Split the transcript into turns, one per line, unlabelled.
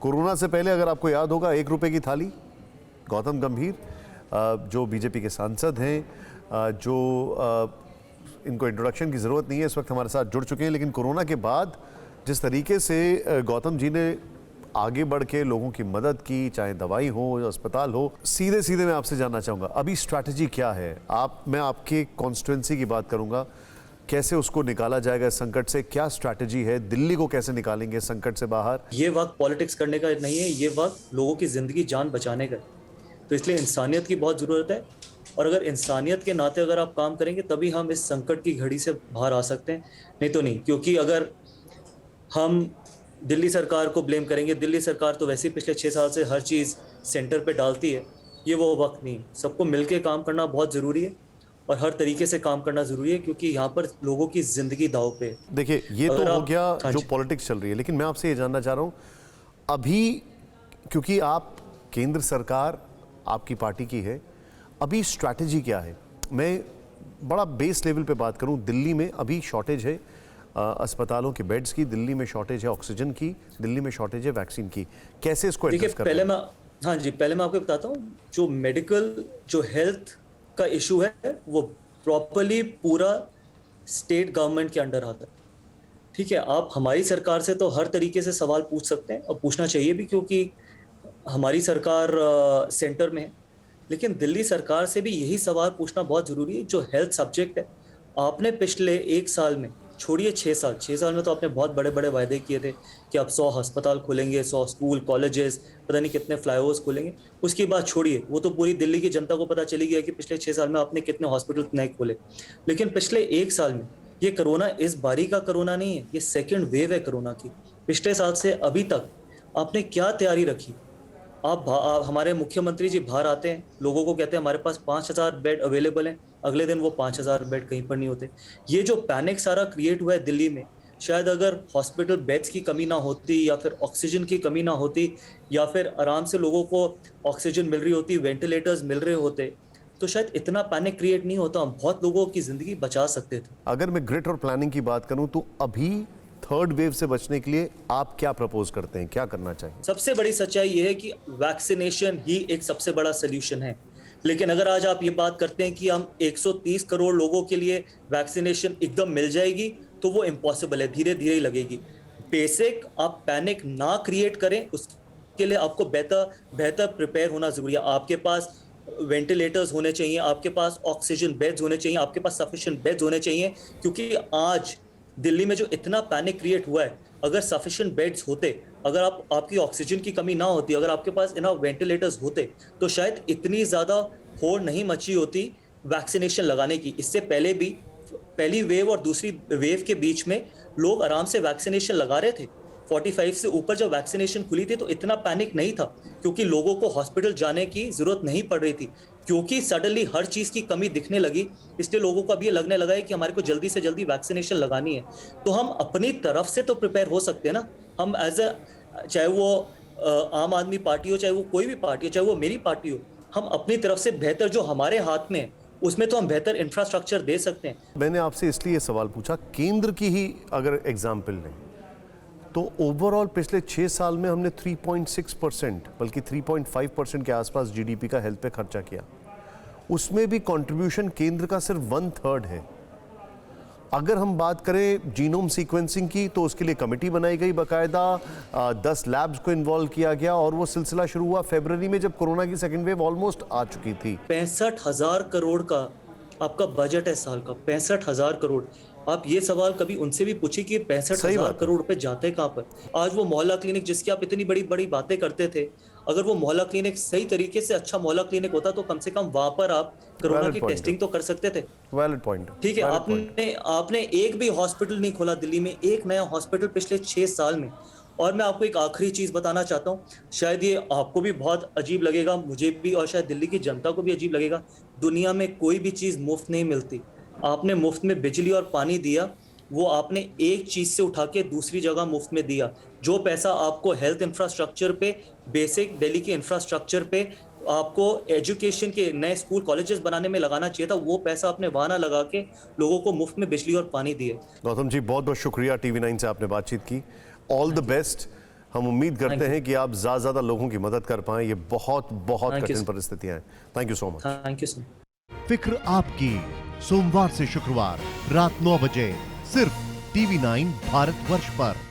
Corona से पहले अगर आपको याद होगा 1 रुपए की थाली, गौतम गंभीर जो बीजेपी के सांसद हैं, जो इनको इंट्रोडक्शन की ज़रूरत नहीं है, इस वक्त हमारे साथ जुड़ चुके हैं। लेकिन कोरोना के बाद जिस तरीके से गौतम जी ने आगे बढ़ के लोगों की मदद की, चाहे दवाई हो, अस्पताल हो, सीधे सीधे मैं आपसे जानना चाहूँगा अभी स्ट्रैटेजी क्या है? मैं आपके कॉन्स्टिट्यूंसी की बात करूँगा, कैसे उसको निकाला जाएगा इस संकट से? क्या स्ट्रैटेजी है? दिल्ली को कैसे निकालेंगे संकट से बाहर?
ये वक्त पॉलिटिक्स करने का नहीं है, ये वक्त लोगों की ज़िंदगी जान बचाने का है। तो इसलिए इंसानियत की बहुत ज़रूरत है, और अगर इंसानियत के नाते अगर आप काम करेंगे तभी हम इस संकट की घड़ी से बाहर आ सकते हैं, नहीं तो नहीं। क्योंकि अगर हम दिल्ली सरकार को ब्लेम करेंगे, दिल्ली सरकार तो वैसे ही पिछले 6 साल से हर चीज़ सेंटर पे डालती है, ये वो वक्त नहीं। सबको मिलके काम करना बहुत ज़रूरी है और हर तरीके से काम करना ज़रूरी है, क्योंकि यहाँ पर लोगों की ज़िंदगी दांव पे है।
देखिए, ये तो हो गया
हाँ
जो
जी।
पॉलिटिक्स चल रही है, लेकिन मैं आपसे ये जानना चाह रहा हूँ अभी, क्योंकि आप केंद्र सरकार आपकी पार्टी की है, अभी स्ट्रैटेजी क्या है? मैं बड़ा बेस लेवल पे बात करूं, दिल्ली में अभी शॉर्टेज है अस्पतालों के बेड्स की, दिल्ली में शॉर्टेज है ऑक्सीजन की, दिल्ली में शॉर्टेज है वैक्सीन की। कैसे इसको
देखिए,
एड्रेस कर रहे हैं?
हाँ जी, पहले मैं आपको बताता हूँ, जो मेडिकल जो हेल्थ का इशू है वो प्रॉपरली पूरा स्टेट गवर्नमेंट के अंडर आता है। ठीक है, आप हमारी सरकार से तो हर तरीके से सवाल पूछ सकते हैं और पूछना चाहिए भी, क्योंकि हमारी सरकार सेंटर में है। लेकिन दिल्ली सरकार से भी यही सवाल पूछना बहुत ज़रूरी है, जो हेल्थ सब्जेक्ट है। आपने पिछले 1 साल में, छोड़िए 6 साल में तो आपने बहुत बड़े बड़े वायदे किए थे कि आप 100 अस्पताल खोलेंगे, 100 स्कूल कॉलेजेस, पता नहीं कितने फ्लाईओवर्स खोलेंगे। उसकी बात छोड़िए, वो तो पूरी दिल्ली की जनता को पता चली गया कि पिछले 6 साल में आपने कितने हॉस्पिटल नए खोले। लेकिन पिछले 1 साल में, ये कोरोना इस बारी का कोरोना नहीं है, ये सेकेंड वेव है कोरोना की। पिछले साल से अभी तक आपने क्या तैयारी रखी? आप हमारे मुख्यमंत्री जी बाहर आते हैं, लोगों को कहते हैं हमारे पास 5,000 बेड अवेलेबल हैं, अगले दिन वो 5,000 बेड कहीं पर नहीं होते। ये जो पैनिक सारा क्रिएट हुआ है दिल्ली में, शायद अगर हॉस्पिटल बेड्स की कमी ना होती, या फिर ऑक्सीजन की कमी ना होती, या फिर आराम से लोगों को ऑक्सीजन मिल रही होती, वेंटिलेटर्स मिल रहे होते, तो शायद इतना पैनिक क्रिएट नहीं होता, हम बहुत लोगों की जिंदगी बचा सकते थे।
अगर मैं ग्रिट और प्लानिंग की बात करूं तो अभी थर्ड वेव से बचने के लिए आप क्या प्रपोज करते हैं, क्या करना चाहिए?
सबसे बड़ी सच्चाई ये है कि वैक्सीनेशन ही एक सबसे बड़ा सोल्यूशन है। लेकिन अगर आज आप ये बात करते हैं कि हम 130 करोड़ लोगों के लिए वैक्सीनेशन एकदम मिल जाएगी, तो वो इम्पॉसिबल है, धीरे धीरे ही लगेगी। बेसिक आप पैनिक ना क्रिएट करें, उसके लिए आपको बेहतर बेहतर प्रिपेयर होना जरूरी है। आपके पास वेंटिलेटर्स होने चाहिए, आपके पास ऑक्सीजन बेड्स होने चाहिए, आपके पास सफिशिएंट बेड्स होने चाहिए। क्योंकि आज दिल्ली में जो इतना पैनिक क्रिएट हुआ है, अगर सफिशिएंट बेड्स होते, अगर आपकी ऑक्सीजन की कमी ना होती, अगर आपके पास इनफ वेंटिलेटर्स होते, तो शायद इतनी ज्यादा होड़ नहीं मची होती वैक्सीनेशन लगाने की। इससे पहले भी पहली वेव और दूसरी वेव के बीच में लोग आराम से वैक्सीनेशन लगा रहे थे। 45 से ऊपर जब वैक्सीनेशन खुली थी तो इतना पैनिक नहीं था, क्योंकि लोगों को हॉस्पिटल जाने की जरूरत नहीं पड़ रही थी। क्योंकि सडनली हर चीज की कमी दिखने लगी, इसलिए लोगों को अब ये लगने लगा है कि हमारे को जल्दी से जल्दी वैक्सीनेशन लगानी है। तो हम अपनी तरफ से तो प्रिपेयर हो सकते हैं ना। हम एज अ, चाहे वो आम आदमी पार्टी हो, चाहे वो कोई भी पार्टी हो, चाहे वो मेरी पार्टी हो, हम अपनी तरफ से बेहतर जो हमारे हाथ में है उसमें तो हम बेहतर इंफ्रास्ट्रक्चर दे सकते हैं।
मैंने आपसे इसलिए ये सवाल पूछा, केंद्र की ही अगर एग्जाम्पल लें तो ओवरऑल पिछले 6 साल में हमने 3.6% बल्कि 3.5% के आसपास जीडीपी का हेल्थ पे खर्चा किया। उसमें भी कंट्रीब्यूशन केंद्र का सिर्फ 1/3 है। अगर हम बात करें जीनोम सीक्वेंसिंग की तो उसके लिए कमेटी बनाई गई बाकायदा, 10 लैब्स को इन्वॉल्व किया गया और वो सिलसिला शुरू हुआ फरवरी में, जब कोरोना की सेकेंड वेव ऑलमोस्ट आ चुकी थी।
65,000 करोड़ का आपका बजट है साल का, 65,000 करोड़। आप ये सवाल कभी उनसे भी पूछिए कि 65,000 करोड़ रुपए जाते कहाँ पर? आज वो मोहल्ला क्लिनिक जिसकी आप इतनी बड़ी बड़ी बातें करते थे, अगर वो मोहल्ला क्लिनिक सही तरीके से अच्छा मोहल्ला क्लिनिक होता तो कम से कम वहां पर आप कोरोना की टेस्टिंग तो कर सकते थे।
Valid point.
ठीक है, आपने एक भी हॉस्पिटल नहीं खोला दिल्ली में, एक नया हॉस्पिटल पिछले 6 साल में। और मैं आपको एक आखिरी चीज बताना चाहता हूँ, शायद ये आपको भी बहुत अजीब लगेगा, मुझे भी, और शायद दिल्ली की जनता को भी अजीब लगेगा। दुनिया में कोई भी चीज मुफ्त नहीं मिलती। आपने मुफ्त में बिजली और पानी दिया, वो आपने एक चीज से उठा के दूसरी जगह मुफ्त में दिया। जो पैसा आपको हेल्थ इंफ्रास्ट्रक्चर पे, बेसिक दिल्ली के इंफ्रास्ट्रक्चर पे, आपको एजुकेशन के नए स्कूल कॉलेजेस बनाने में लगाना चाहिए था, वो पैसा आपने वहां ना लगा के लोगों को मुफ्त में बिजली और पानी दिए।
गौतम जी, बहुत बहुत शुक्रिया, TV9 से आपने बातचीत की। All the best. हम उम्मीद करते हैं कि आप ज़्यादा से ज़्यादा लोगों की मदद कर पाएं। ये बहुत बहुत
Thank you,
कठिन
sir.
परिस्थितियां हैं। Thank you so much.
Thank you sir.
फिक्र आपकी, सोमवार से शुक्रवार रात 9 बजे सिर्फ TV9 भारतवर्ष पर।